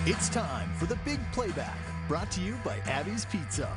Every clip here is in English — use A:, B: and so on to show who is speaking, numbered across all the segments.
A: It's time for the Big Playback, brought to you by Abby's Pizza.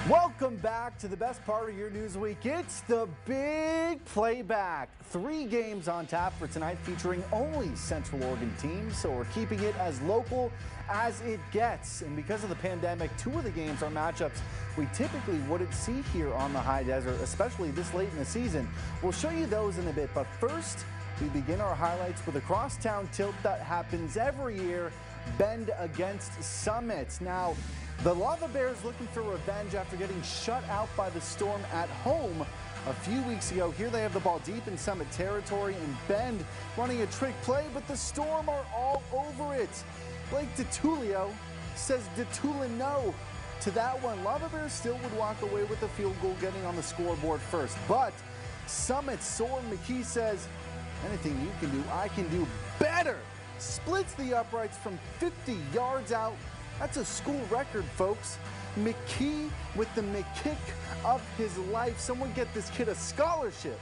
B: Welcome back to the best part of your news week. It's the Big Playback. 3 games on tap for tonight featuring only Central Oregon teams, so we're keeping it as local as it gets. And because of the pandemic, 2 of the games are matchups we typically wouldn't see here on the high desert, especially this late in the season. We'll show you those in a bit, but first, we begin our highlights with a crosstown tilt that happens every year, Bend against Summit. Now, the Lava Bears looking for revenge after getting shut out by the Storm at home a few weeks ago. Here they have the ball deep in Summit territory, and Bend running a trick play, but the Storm are all over it. Blake DeTulio says DeTula no to that one. Lava Bears still would walk away with the field goal, getting on the scoreboard first. But Summit's Soren McKee says, anything you can do, I can do better. Splits the uprights from 50 yards out. That's a school record, folks. McKee with the McKick of his life. Someone get this kid a scholarship.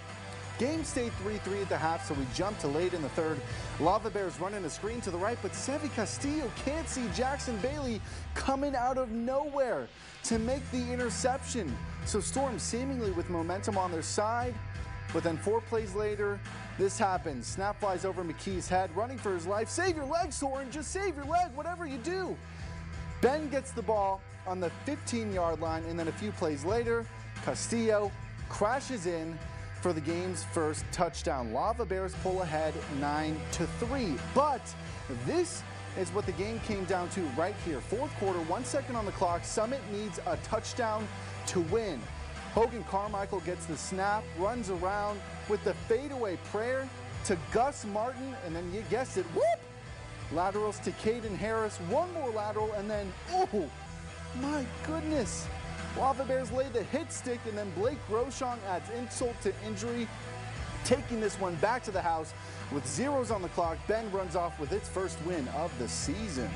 B: Game stayed 3-3 at the half, so we jump to late in the third. Lava Bears running a screen to the right, but Sevi Castillo can't see Jackson Bailey coming out of nowhere to make the interception. So Storm seemingly with momentum on their side, but then 4 plays later, this happens. Snap flies over McKee's head, running for his life. Save your leg, Soren, just save your leg, whatever you do. Ben gets the ball on the 15-yard line, and then a few plays later, Castillo crashes in for the game's first touchdown. Lava Bears pull ahead 9-3. But this is what the game came down to right here. Fourth quarter, 1 second on the clock. Summit needs a touchdown to win. Hogan Carmichael gets the snap, runs around with the fadeaway prayer to Gus Martin, and then you guessed it, whoop! Laterals to Caden Harris, one more lateral, and then, oh, my goodness. Lava Bears lay the hit stick, and then Blake Groshong adds insult to injury, taking this one back to the house with zeros on the clock. Ben runs off with its first win of the season.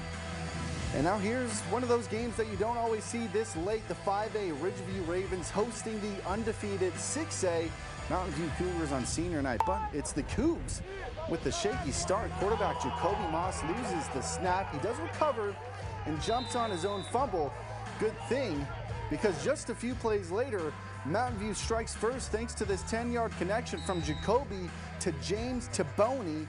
B: And now here's one of those games that you don't always see this late. The 5A Ridgeview Ravens hosting the undefeated 6A Mountain View Cougars on senior night. But it's the Cougs with the shaky start. Quarterback Jacoby Moss loses the snap. He does recover and jumps on his own fumble. Good thing, because just a few plays later, Mountain View strikes first thanks to this 10-yard connection from Jacoby to James Taboni.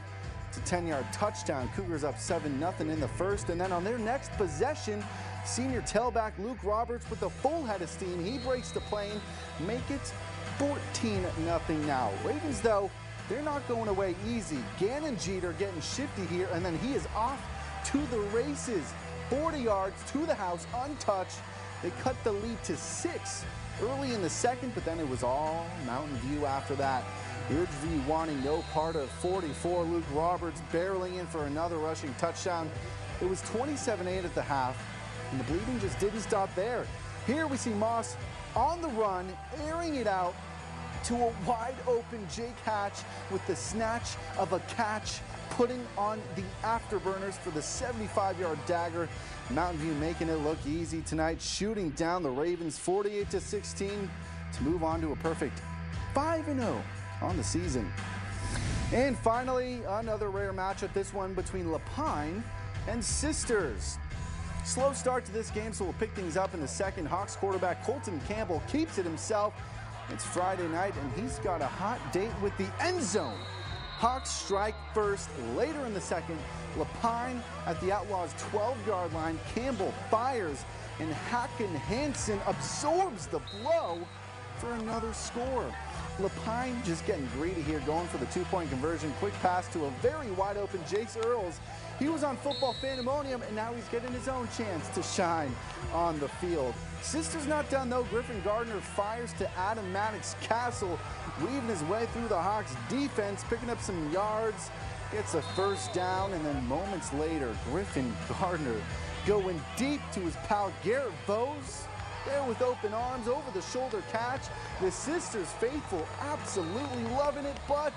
B: It's a 10-yard touchdown. Cougars up 7-0 in the first. And then on their next possession, senior tailback Luke Roberts with a full head of steam. He breaks the plane, make it 14-0 now. Ravens, though, they're not going away easy. Gannon Jeter getting shifty here, and then he is off to the races. 40 yards to the house, untouched. They cut the lead to 6 early in the second, but then it was all Mountain View after that. Ridgeview wanting no part of 44. Luke Roberts barreling in for another rushing touchdown. It was 27-8 at the half, and the bleeding just didn't stop there. Here we see Moss on the run, airing it out to a wide open Jake Hatch with the snatch of a catch, putting on the afterburners for the 75-yard dagger. Mountain View making it look easy tonight, shooting down the Ravens 48-16 to move on to a perfect 5-0 on the season. And finally, another rare matchup, this one between Lapine and Sisters. Slow start to this game, so we'll pick things up in the second. Hawks quarterback Colton Campbell keeps it himself. It's Friday night, and he's got a hot date with the end zone. Hawks strike first. Later in the second, Lapine at the Outlaws' 12-yard line. Campbell fires, and Hacken Hansen absorbs the blow for another score. Lapine just getting greedy here, going for the 2-point conversion. Quick pass to a very wide open Jace Earls. He was on Football Fandemonium, and now he's getting his own chance to shine on the field. Sisters not done though. Griffin Gardner fires to Adam Maddox Castle, weaving his way through the Hawks defense, picking up some yards, gets a first down, and then moments later, Griffin Gardner going deep to his pal Garrett Bowes. There with open arms, over the shoulder catch. The Sisters faithful absolutely loving it, but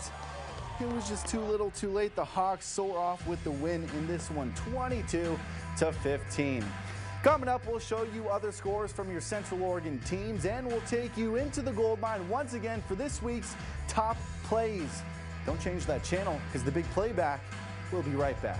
B: it was just too little too late. The Hawks soar off with the win in this one, 22-15. Coming up, we'll show you other scores from your Central Oregon teams, and we'll take you into the gold mine once again for this week's top plays. Don't change that channel, because the Big Playback will be right back.